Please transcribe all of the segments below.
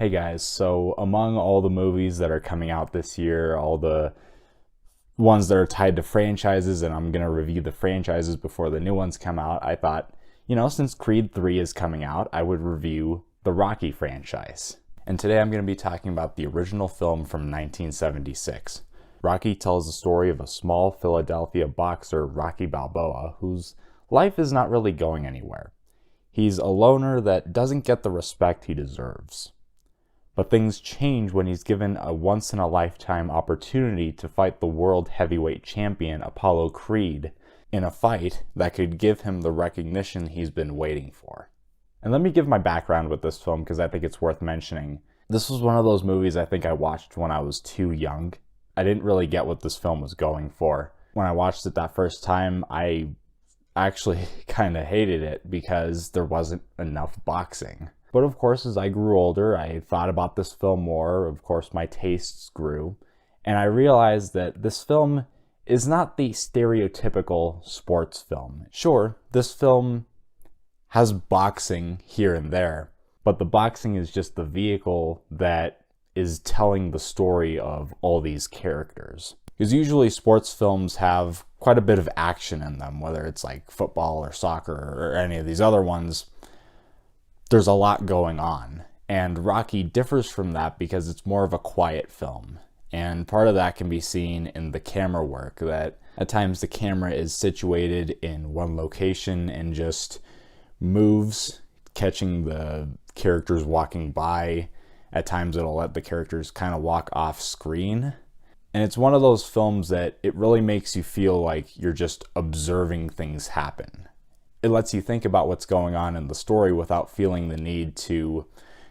Hey guys, so among all the movies that are coming out this year, all the ones that are tied to franchises, and I'm going to review the franchises before the new ones come out, I thought, since Creed 3 is coming out, I would review the Rocky franchise. And today I'm going to be talking about the original film from 1976. Rocky tells the story of a small Philadelphia boxer, Rocky Balboa, whose life is not really going anywhere. He's a loner that doesn't get the respect he deserves. But things change when he's given a once-in-a-lifetime opportunity to fight the world heavyweight champion Apollo Creed in a fight that could give him the recognition he's been waiting for. And let me give my background with this film because I think it's worth mentioning. This was one of those movies I think I watched when I was too young. I didn't really get what this film was going for. When I watched it that first time, I actually kind of hated it because there wasn't enough boxing. But of course, as I grew older, I thought about this film more. Of course, my tastes grew. And I realized that this film is not the stereotypical sports film. Sure, this film has boxing here and there, but the boxing is just the vehicle that is telling the story of all these characters. Because usually sports films have quite a bit of action in them, whether it's like football or soccer or any of these other ones. There's a lot going on, and Rocky differs from that because it's more of a quiet film. And part of that can be seen in the camera work, that at times the camera is situated in one location and just moves, catching the characters walking by. At times it'll let the characters kind of walk off screen. And it's one of those films that it really makes you feel like you're just observing things happen. It lets you think about what's going on in the story without feeling the need to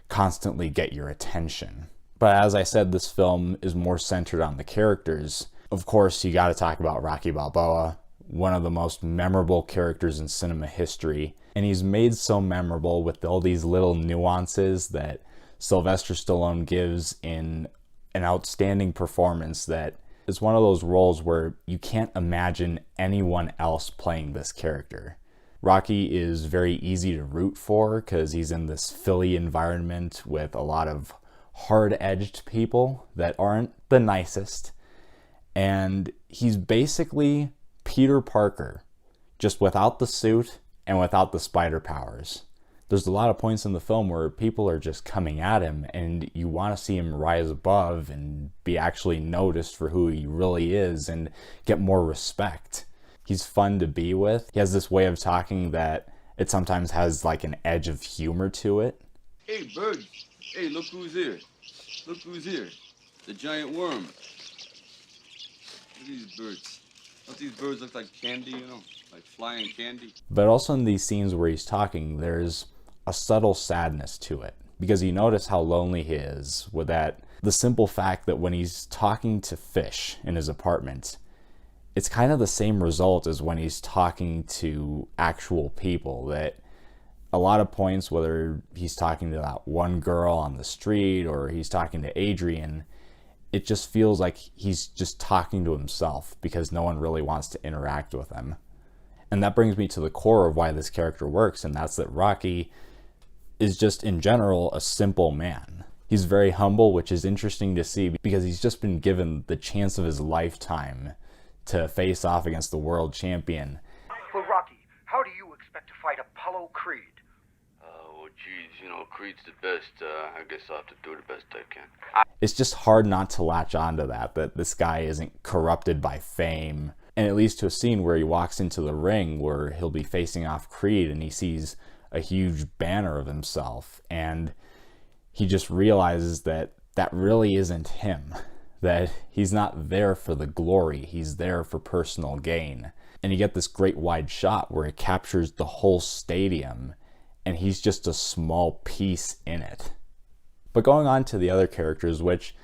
constantly get your attention. But as I said, this film is more centered on the characters. Of course, you got to talk about Rocky Balboa, one of the most memorable characters in cinema history. And he's made so memorable with all these little nuances that Sylvester Stallone gives in an outstanding performance that is one of those roles where you can't imagine anyone else playing this character. Rocky is very easy to root for because he's in this Philly environment with a lot of hard-edged people that aren't the nicest. And he's basically Peter Parker, just without the suit and without the spider powers. There's a lot of points in the film where people are just coming at him and you want to see him rise above and be actually noticed for who he really is and get more respect. He's fun to be with. He has this way of talking that it sometimes has like an edge of humor to it. Hey, bird. Hey, look who's here. Look who's here. The giant worm. Look at these birds. Don't these birds look like candy, like flying candy? But also in these scenes where he's talking, there's a subtle sadness to it. Because you notice how lonely he is with that, the simple fact that when he's talking to fish in his apartment, it's kind of the same result as when he's talking to actual people. That a lot of points, whether he's talking to that one girl on the street or he's talking to Adrian, it just feels like he's just talking to himself because no one really wants to interact with him. And that brings me to the core of why this character works, and that's that Rocky is just in general a simple man. He's very humble, which is interesting to see because he's just been given the chance of his lifetime to face off against the world champion. Well, Rocky, how do you expect to fight Apollo Creed? Well, geez, Creed's the best. I guess I'll have to do the best I can. It's just hard not to latch onto that this guy isn't corrupted by fame. And it leads to a scene where he walks into the ring where he'll be facing off Creed and he sees a huge banner of himself. And he just realizes that that really isn't him. That he's not there for the glory, he's there for personal gain. And you get this great wide shot where it captures the whole stadium, and he's just a small piece in it. But going on to the other characters, which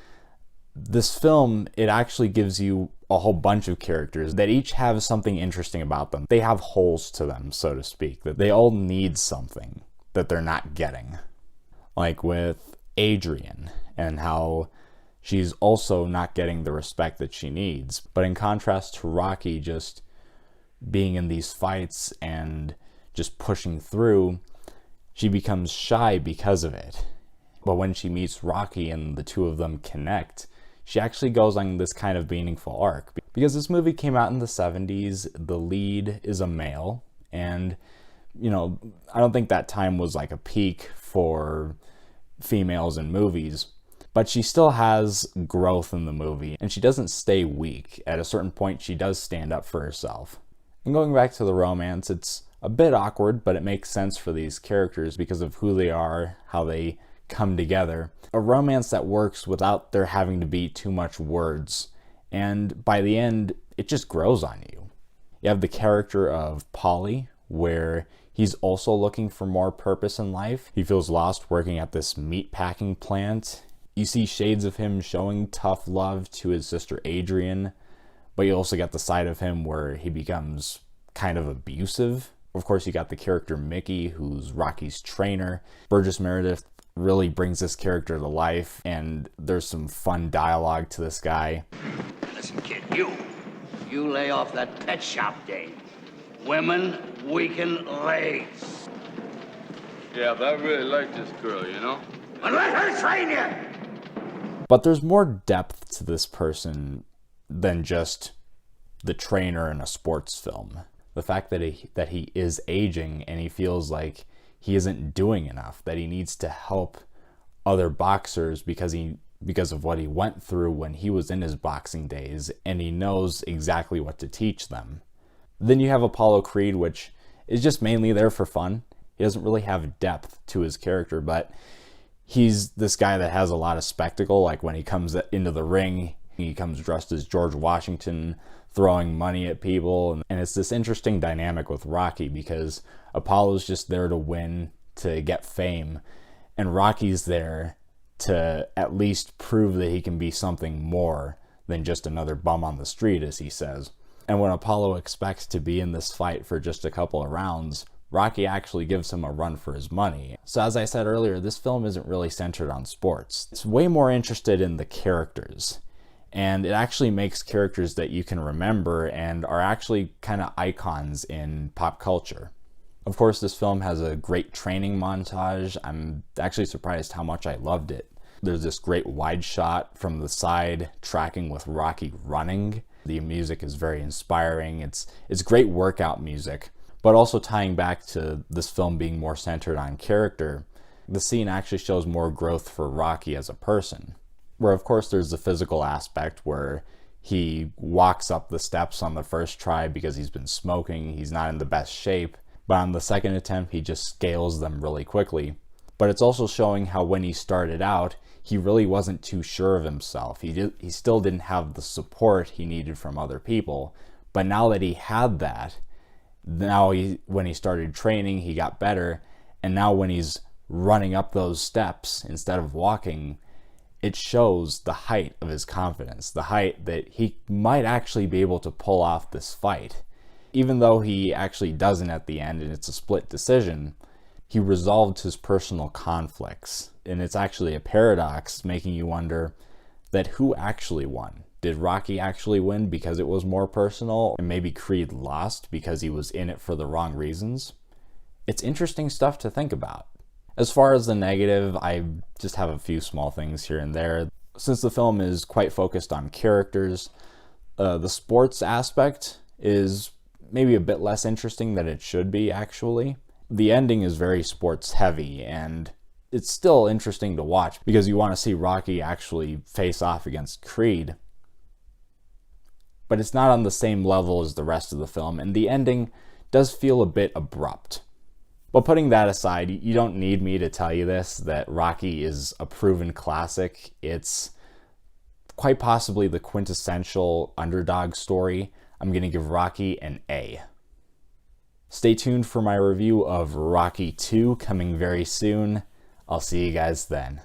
this film, it actually gives you a whole bunch of characters that each have something interesting about them. They have holes to them, so to speak, that they all need something that they're not getting. Like with Adrian, and how she's also not getting the respect that she needs. But in contrast to Rocky just being in these fights and just pushing through, she becomes shy because of it. But when she meets Rocky and the two of them connect, she actually goes on this kind of meaningful arc. Because this movie came out in the 70s, the lead is a male, and, you know, I don't think that time was like a peak for females in movies. But she still has growth in the movie, and she doesn't stay weak. At a certain point, she does stand up for herself. And going back to the romance, it's a bit awkward, but it makes sense for these characters because of who they are, how they come together. A romance that works without there having to be too much words. And by the end, it just grows on you. You have the character of Polly, where he's also looking for more purpose in life. He feels lost working at this meatpacking plant. You see shades of him showing tough love to his sister Adrian, but you also get the side of him where he becomes kind of abusive. Of course, you got the character Mickey, who's Rocky's trainer. Burgess Meredith really brings this character to life, and there's some fun dialogue to this guy. Listen, kid, you lay off that pet shop dame. Women weaken legs. Yeah, but I really like this girl, you know? And let her train you! But there's more depth to this person than just the trainer in a sports film. The fact that he is aging and he feels like he isn't doing enough, that he needs to help other boxers because of what he went through when he was in his boxing days, and he knows exactly what to teach them. Then you have Apollo Creed, which is just mainly there for fun. He doesn't really have depth to his character, but he's this guy that has a lot of spectacle. Like when he comes into the ring, he comes dressed as George Washington, throwing money at people. And it's this interesting dynamic with Rocky because Apollo's just there to win, to get fame. And Rocky's there to at least prove that he can be something more than just another bum on the street, as he says. And when Apollo expects to be in this fight for just a couple of rounds, Rocky actually gives him a run for his money. So as I said earlier, this film isn't really centered on sports. It's way more interested in the characters. And it actually makes characters that you can remember and are actually kind of icons in pop culture. Of course, this film has a great training montage. I'm actually surprised how much I loved it. There's this great wide shot from the side tracking with Rocky running. The music is very inspiring. It's great workout music. But also tying back to this film being more centered on character, the scene actually shows more growth for Rocky as a person. Where of course there's the physical aspect where he walks up the steps on the first try because he's been smoking, he's not in the best shape, but on the second attempt he just scales them really quickly. But it's also showing how when he started out, he really wasn't too sure of himself. He still didn't have the support he needed from other people, but now that he had that, when he started training, he got better, and now when he's running up those steps instead of walking, it shows the height of his confidence, the height that he might actually be able to pull off this fight. Even though he actually doesn't at the end and it's a split decision, he resolved his personal conflicts. And it's actually a paradox, making you wonder that who actually won? Did Rocky actually win because it was more personal? And maybe Creed lost because he was in it for the wrong reasons? It's interesting stuff to think about. As far as the negative, I just have a few small things here and there. Since the film is quite focused on characters, the sports aspect is maybe a bit less interesting than it should be, actually. The ending is very sports heavy, and it's still interesting to watch because you want to see Rocky actually face off against Creed. But it's not on the same level as the rest of the film, and the ending does feel a bit abrupt. But putting that aside, you don't need me to tell you this, that Rocky is a proven classic. It's quite possibly the quintessential underdog story. I'm going to give Rocky an A. Stay tuned for my review of Rocky 2 coming very soon. I'll see you guys then.